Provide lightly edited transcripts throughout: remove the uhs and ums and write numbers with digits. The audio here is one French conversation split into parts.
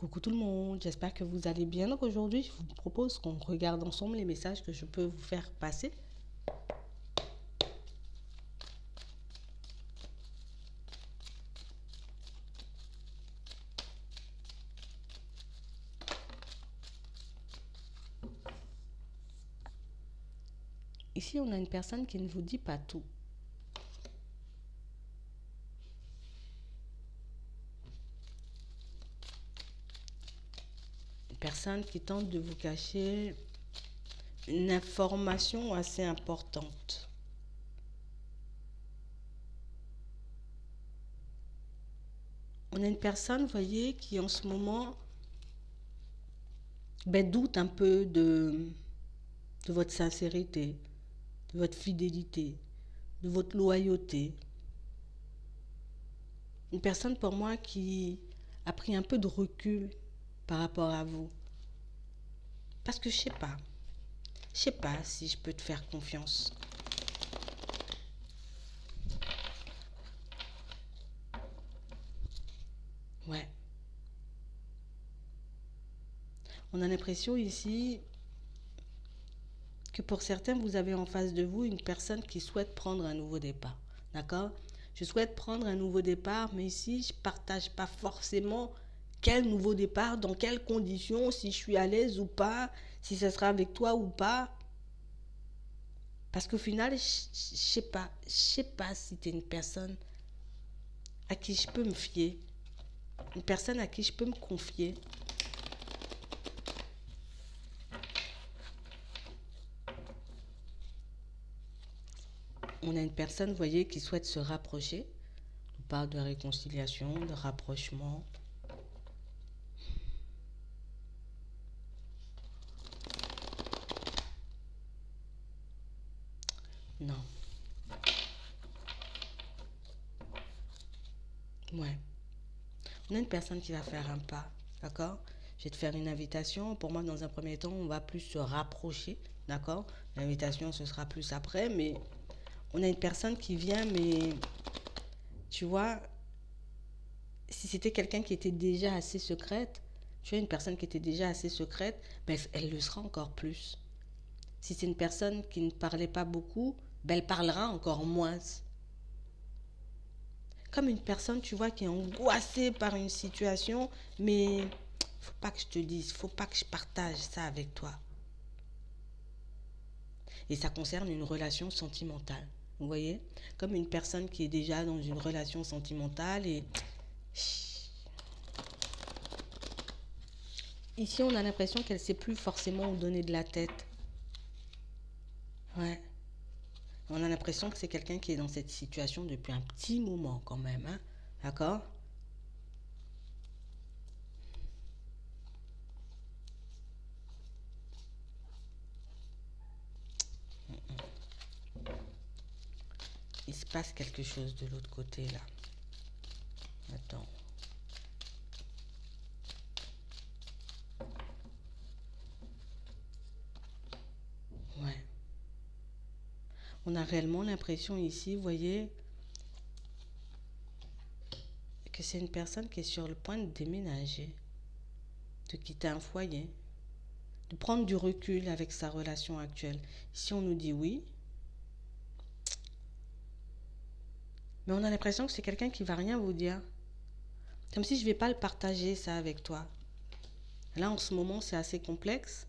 Coucou tout le monde, j'espère que vous allez bien. Donc aujourd'hui, je vous propose qu'on regarde ensemble les messages que je peux vous faire passer. Ici, on a une personne qui ne vous dit pas tout. Une personne qui tente de vous cacher une information assez importante. On a une personne, vous voyez, qui en ce moment doute un peu de votre sincérité, de votre fidélité, de votre loyauté. Une personne pour moi qui a pris un peu de recul par rapport à vous. Parce que je sais pas si je peux te faire confiance. Ouais. On a l'impression ici que pour certains, vous avez en face de vous une personne qui souhaite prendre un nouveau départ. D'accord? Je souhaite prendre un nouveau départ, mais ici, je ne partage pas forcément quel nouveau départ, dans quelles conditions, si je suis à l'aise ou pas, si ça sera avec toi ou pas. Parce qu'au final, je sais pas si tu es une personne à qui je peux me fier, une personne à qui je peux me confier. On a une personne, vous voyez, qui souhaite se rapprocher. On parle de réconciliation, de rapprochement. Non. Ouais. On a une personne qui va faire un pas, d'accord? Je vais te faire une invitation. Pour moi, dans un premier temps, on va plus se rapprocher, d'accord? L'invitation, ce sera plus après, mais on a une personne qui vient, mais tu vois, si c'était quelqu'un qui était déjà assez secrète, tu vois, une personne qui était déjà assez secrète, ben, elle le sera encore plus. Si c'est une personne qui ne parlait pas beaucoup, ben, elle parlera encore moins. Comme une personne, tu vois, qui est angoissée par une situation, mais faut pas que je te dise, faut pas que je partage ça avec toi. Et ça concerne une relation sentimentale. Vous voyez? Comme une personne qui est déjà dans une relation sentimentale et ici on a l'impression qu'elle ne sait plus forcément où donner de la tête. Ouais. On a l'impression que c'est quelqu'un qui est dans cette situation depuis un petit moment quand même. Hein? D'accord? Il se passe quelque chose de l'autre côté là. Attends. Ouais. On a réellement l'impression ici, vous voyez, que c'est une personne qui est sur le point de déménager, de quitter un foyer, de prendre du recul avec sa relation actuelle. Ici, on nous dit oui, mais on a l'impression que c'est quelqu'un qui va rien vous dire. Comme si je ne vais pas le partager, ça, avec toi. Là, en ce moment, c'est assez complexe.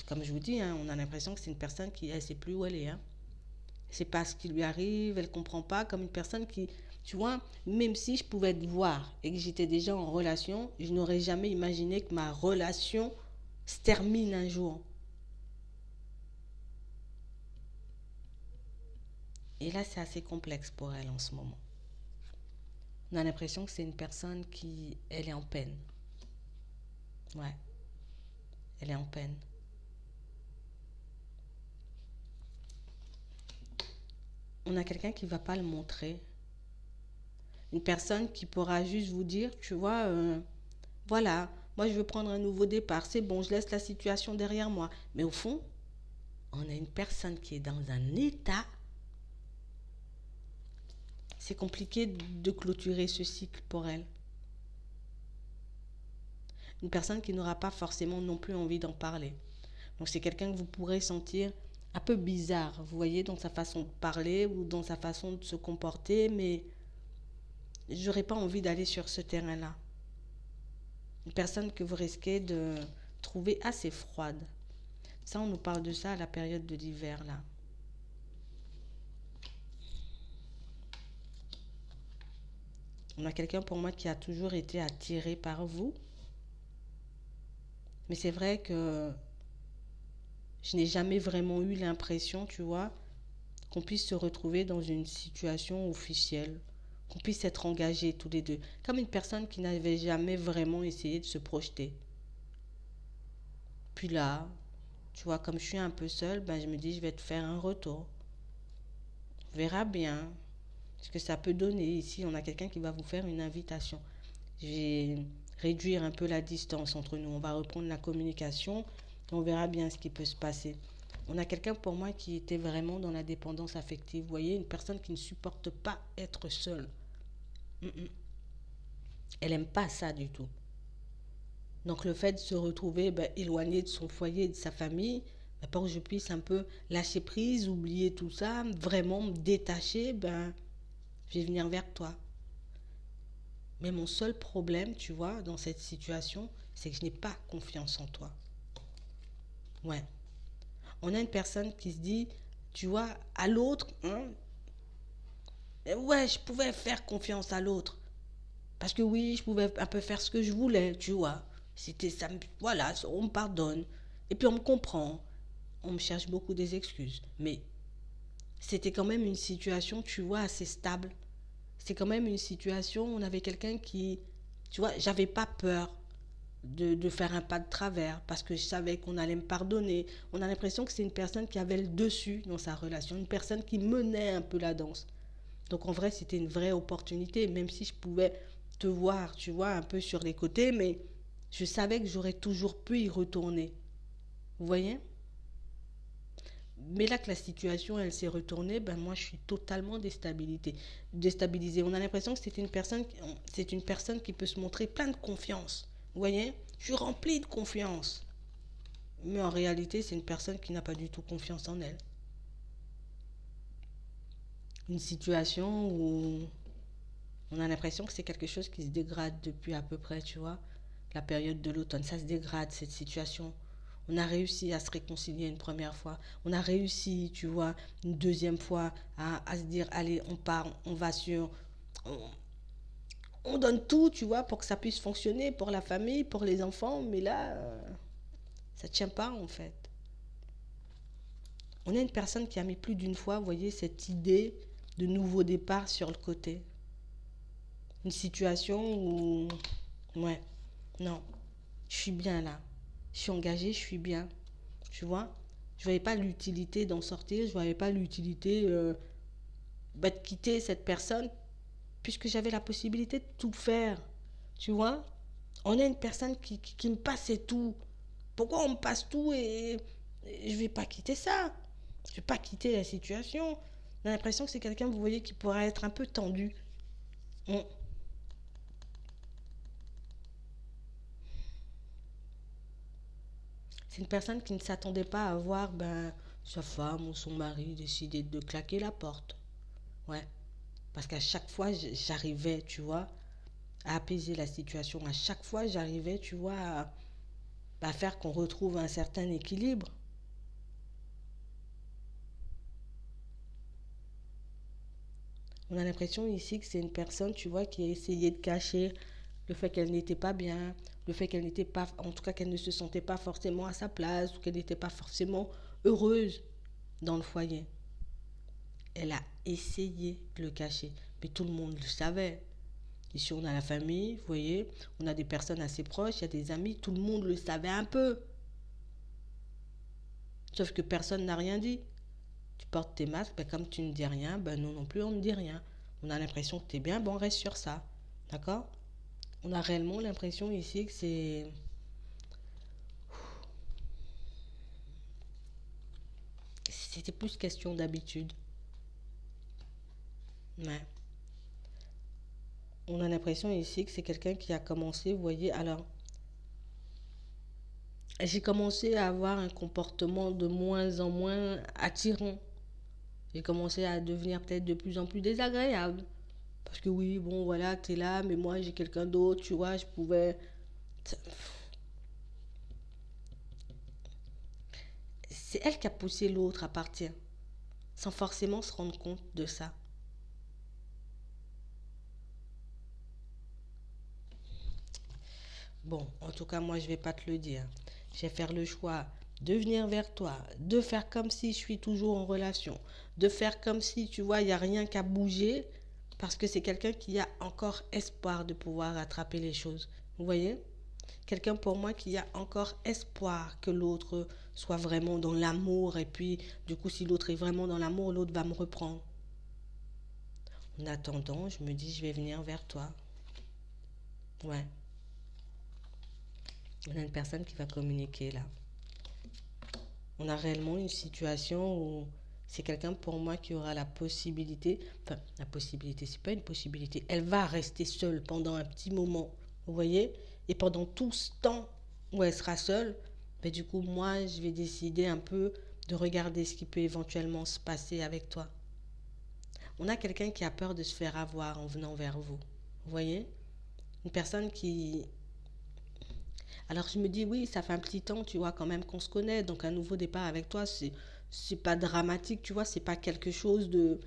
Comme je vous dis, hein, on a l'impression que c'est une personne qui ne sait plus où elle est. Hein. C'est pas ce qui lui arrive, elle comprend pas, comme une personne qui, tu vois, même si je pouvais te voir et que j'étais déjà en relation, je n'aurais jamais imaginé que ma relation se termine un jour. Et là, c'est assez complexe pour elle en ce moment. On a l'impression que c'est une personne qui, elle est en peine. Ouais, elle est en peine. On a quelqu'un qui va pas le montrer. Une personne qui pourra juste vous dire, tu vois, voilà, moi je veux prendre un nouveau départ, c'est bon, je laisse la situation derrière moi. Mais au fond, on a une personne qui est dans un état, c'est compliqué de clôturer ce cycle pour elle. Une personne qui n'aura pas forcément non plus envie d'en parler. Donc c'est quelqu'un que vous pourrez sentir un peu bizarre, vous voyez, dans sa façon de parler ou dans sa façon de se comporter, mais j'aurais pas envie d'aller sur ce terrain-là. Une personne que vous risquez de trouver assez froide. Ça, on nous parle de ça à la période de l'hiver, là. On a quelqu'un pour moi qui a toujours été attiré par vous. Mais c'est vrai que je n'ai jamais vraiment eu l'impression, tu vois, qu'on puisse se retrouver dans une situation officielle, qu'on puisse être engagés tous les deux, comme une personne qui n'avait jamais vraiment essayé de se projeter. Puis là, tu vois, comme je suis un peu seule, ben je me dis, je vais te faire un retour. On verra bien ce que ça peut donner. Ici, on a quelqu'un qui va vous faire une invitation. Je vais réduire un peu la distance entre nous. On va reprendre la communication et on verra bien ce qui peut se passer. On a quelqu'un pour moi qui était vraiment dans la dépendance affective. Vous voyez, une personne qui ne supporte pas être seule. Elle n'aime pas ça du tout. Donc le fait de se retrouver éloigné de son foyer, de sa famille, pour que je puisse un peu lâcher prise, oublier tout ça, vraiment me détacher, je vais venir vers toi. Mais mon seul problème, tu vois, dans cette situation, c'est que je n'ai pas confiance en toi. Ouais. On a une personne qui se dit, tu vois, à l'autre, hein, ouais, je pouvais faire confiance à l'autre. Parce que oui, je pouvais un peu faire ce que je voulais, tu vois. C'était ça, voilà, on me pardonne. Et puis on me comprend. On me cherche beaucoup des excuses. Mais c'était quand même une situation, tu vois, assez stable. C'est quand même une situation où on avait quelqu'un qui, tu vois, j'avais pas peur de faire un pas de travers parce que je savais qu'on allait me pardonner. On a l'impression que c'est une personne qui avait le dessus dans sa relation, une personne qui menait un peu la danse. Donc en vrai, c'était une vraie opportunité, même si je pouvais te voir, tu vois, un peu sur les côtés, mais je savais que j'aurais toujours pu y retourner. Vous voyez? Mais là que la situation, elle s'est retournée, moi, je suis totalement déstabilisée. On a l'impression que c'est une personne qui peut se montrer plein de confiance. Vous voyez? Je suis remplie de confiance. Mais en réalité, c'est une personne qui n'a pas du tout confiance en elle. Une situation où on a l'impression que c'est quelque chose qui se dégrade depuis à peu près, tu vois, la période de l'automne. Ça se dégrade, cette situation. On a réussi à se réconcilier une première fois. On a réussi, tu vois, une deuxième fois à se dire, allez, on part, on va sur... On, on donne tout, tu vois, pour que ça puisse fonctionner pour la famille, pour les enfants. Mais là, ça ne tient pas, en fait. On a une personne qui a mis plus d'une fois, vous voyez, cette idée de nouveau départ sur le côté. Une situation où, ouais, non, je suis bien là. Je suis engagée, je suis bien. Tu vois, je ne voyais pas l'utilité d'en sortir, je ne voyais pas l'utilité de quitter cette personne puisque j'avais la possibilité de tout faire. Tu vois, on a une personne qui me passait tout. Pourquoi on me passe tout et je ne vais pas quitter ça? Je ne vais pas quitter la situation. On a l'impression que c'est quelqu'un, vous voyez, qui pourrait être un peu tendu. On, C'est une personne qui ne s'attendait pas à voir sa femme ou son mari décider de claquer la porte. Ouais. Parce qu'à chaque fois, j'arrivais, tu vois, à apaiser la situation. À chaque fois, j'arrivais, tu vois, à faire qu'on retrouve un certain équilibre. On a l'impression ici que c'est une personne, tu vois, qui a essayé de cacher le fait qu'elle n'était pas bien, le fait qu'elle n'était pas, en tout cas qu'elle ne se sentait pas forcément à sa place, ou qu'elle n'était pas forcément heureuse dans le foyer. Elle a essayé de le cacher, mais tout le monde le savait. Ici, on a la famille, vous voyez, on a des personnes assez proches, il y a des amis, tout le monde le savait un peu. Sauf que personne n'a rien dit. Tu portes tes masques, comme tu ne dis rien, nous non plus, on ne dit rien. On a l'impression que tu es bien, on reste sur ça. D'accord? On a réellement l'impression ici que c'était plus question d'habitude. Ouais. On a l'impression ici que c'est quelqu'un qui a commencé, vous voyez, alors, j'ai commencé à avoir un comportement de moins en moins attirant. J'ai commencé à devenir peut-être de plus en plus désagréable. Parce que oui, bon, voilà, t'es là, mais moi, j'ai quelqu'un d'autre, tu vois, je pouvais... C'est elle qui a poussé l'autre à partir, sans forcément se rendre compte de ça. Bon, en tout cas, moi, je vais pas te le dire. Je vais faire le choix de venir vers toi, de faire comme si je suis toujours en relation, de faire comme si, tu vois, il n'y a rien qu'à bouger, parce que c'est quelqu'un qui a encore espoir de pouvoir rattraper les choses. Vous voyez? Quelqu'un pour moi qui a encore espoir que l'autre soit vraiment dans l'amour, et puis, du coup, si l'autre est vraiment dans l'amour, l'autre va me reprendre. En attendant, je me dis, je vais venir vers toi. Ouais, on a une personne qui va communiquer là. On a réellement une situation où c'est quelqu'un pour moi qui aura la possibilité, enfin la possibilité, c'est pas une possibilité, elle va rester seule pendant un petit moment, vous voyez, et pendant tout ce temps où elle sera seule, ben du coup moi je vais décider un peu de regarder ce qui peut éventuellement se passer avec toi. On a quelqu'un qui a peur de se faire avoir en venant vers vous, vous voyez, une personne qui... Alors je me dis, oui, ça fait un petit temps, tu vois, quand même qu'on se connaît, donc un nouveau départ avec toi, c'est pas dramatique, tu vois, c'est pas quelque chose de...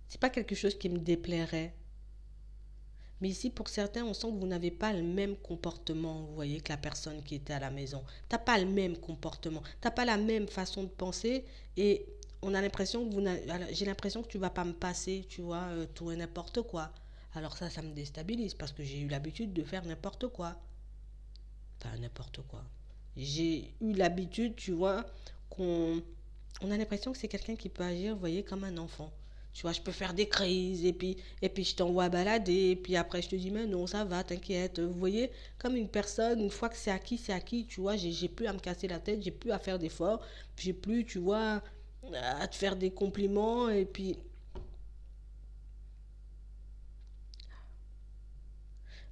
C'est pas quelque chose qui me déplairait. Mais ici, pour certains, on sent que vous n'avez pas le même comportement, vous voyez, que la personne qui était à la maison. T'as pas le même comportement, t'as pas la même façon de penser, et on a l'impression que vous n'avez... J'ai l'impression que tu vas pas me passer, tu vois, tout et n'importe quoi. Alors ça me déstabilise, parce que j'ai eu l'habitude de faire n'importe quoi. Enfin, n'importe quoi. J'ai eu l'habitude, tu vois, qu'on on a l'impression que c'est quelqu'un qui peut agir, vous voyez, comme un enfant. Tu vois, je peux faire des crises et puis je t'envoie balader et puis après je te dis mais non, ça va, t'inquiète. Vous voyez, comme une personne, une fois que c'est acquis, tu vois, j'ai plus à me casser la tête, j'ai plus à faire d'efforts, j'ai plus, tu vois, à te faire des compliments et puis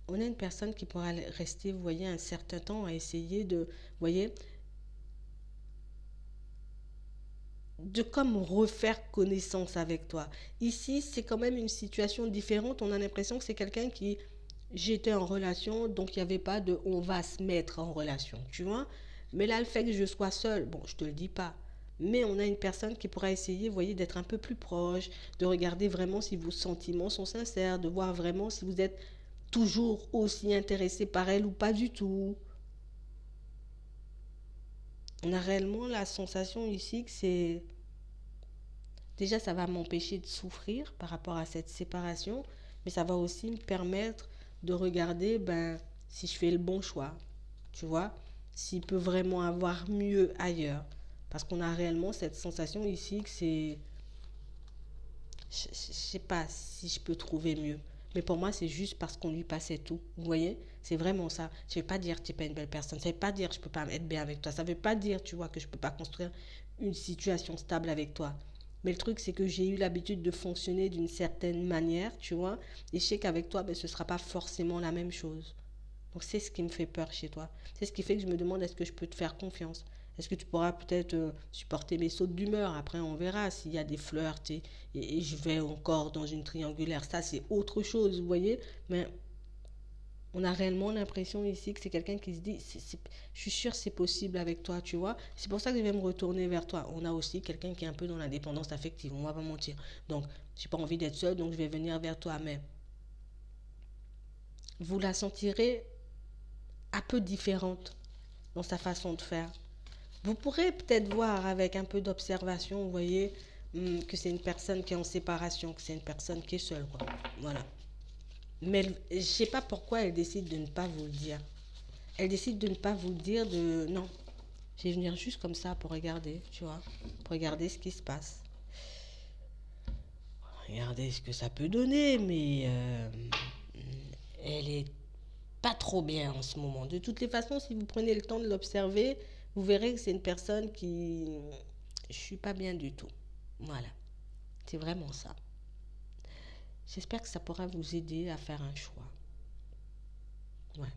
on a une personne qui pourra rester, vous voyez, un certain temps à essayer de, vous voyez, de comme refaire connaissance avec toi. Ici, c'est quand même une situation différente. On a l'impression que c'est quelqu'un qui... J'étais en relation, donc il n'y avait pas de on va se mettre en relation, tu vois. Mais là, le fait que je sois seule, bon, je te le dis pas. Mais on a une personne qui pourra essayer, vous voyez, d'être un peu plus proche, de regarder vraiment si vos sentiments sont sincères, de voir vraiment si vous êtes toujours aussi intéressé par elle ou pas du tout. On a réellement la sensation ici que c'est... Déjà, ça va m'empêcher de souffrir par rapport à cette séparation, mais ça va aussi me permettre de regarder ben, si je fais le bon choix, tu vois, s'il peut vraiment avoir mieux ailleurs. Parce qu'on a réellement cette sensation ici que c'est... Je ne sais pas si je peux trouver mieux. Mais pour moi, c'est juste parce qu'on lui passait tout. Vous voyez? C'est vraiment ça. Ça ne veut pas dire que tu n'es pas une belle personne. Ça ne veut pas dire que je ne peux pas être bien avec toi. Ça ne veut pas dire, tu vois, que je ne peux pas construire une situation stable avec toi. Mais le truc, c'est que j'ai eu l'habitude de fonctionner d'une certaine manière, tu vois. Et je sais qu'avec toi, ben, ce ne sera pas forcément la même chose. Donc c'est ce qui me fait peur chez toi. C'est ce qui fait que je me demande est-ce que je peux te faire confiance. Est-ce que tu pourras peut-être supporter mes sautes d'humeur. Après, on verra s'il y a des flirts et je vais encore dans une triangulaire. Ça, c'est autre chose, vous voyez. Mais on a réellement l'impression ici que c'est quelqu'un qui se dit je suis sûre que c'est possible avec toi, tu vois. C'est pour ça que je vais me retourner vers toi. On a aussi quelqu'un qui est un peu dans la dépendance affective, on va pas mentir. Donc, j'ai pas envie d'être seule, donc je vais venir vers toi. Mais vous la sentirez un peu différente dans sa façon de faire. Vous pourrez peut-être voir avec un peu d'observation, vous voyez, que c'est une personne qui est en séparation, que c'est une personne qui est seule, quoi. Voilà. Mais je ne sais pas pourquoi elle décide de ne pas vous le dire. Elle décide de ne pas vous le dire, de... Non, je vais venir juste comme ça pour regarder, tu vois, pour regarder ce qui se passe. Regardez ce que ça peut donner, mais elle est pas trop bien en ce moment. De toutes les façons, si vous prenez le temps de l'observer, vous verrez que c'est une personne qui... Je suis pas bien du tout. Voilà, c'est vraiment ça. J'espère que ça pourra vous aider à faire un choix. Ouais.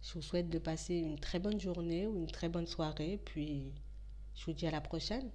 Je vous souhaite de passer une très bonne journée ou une très bonne soirée. Puis, je vous dis à la prochaine.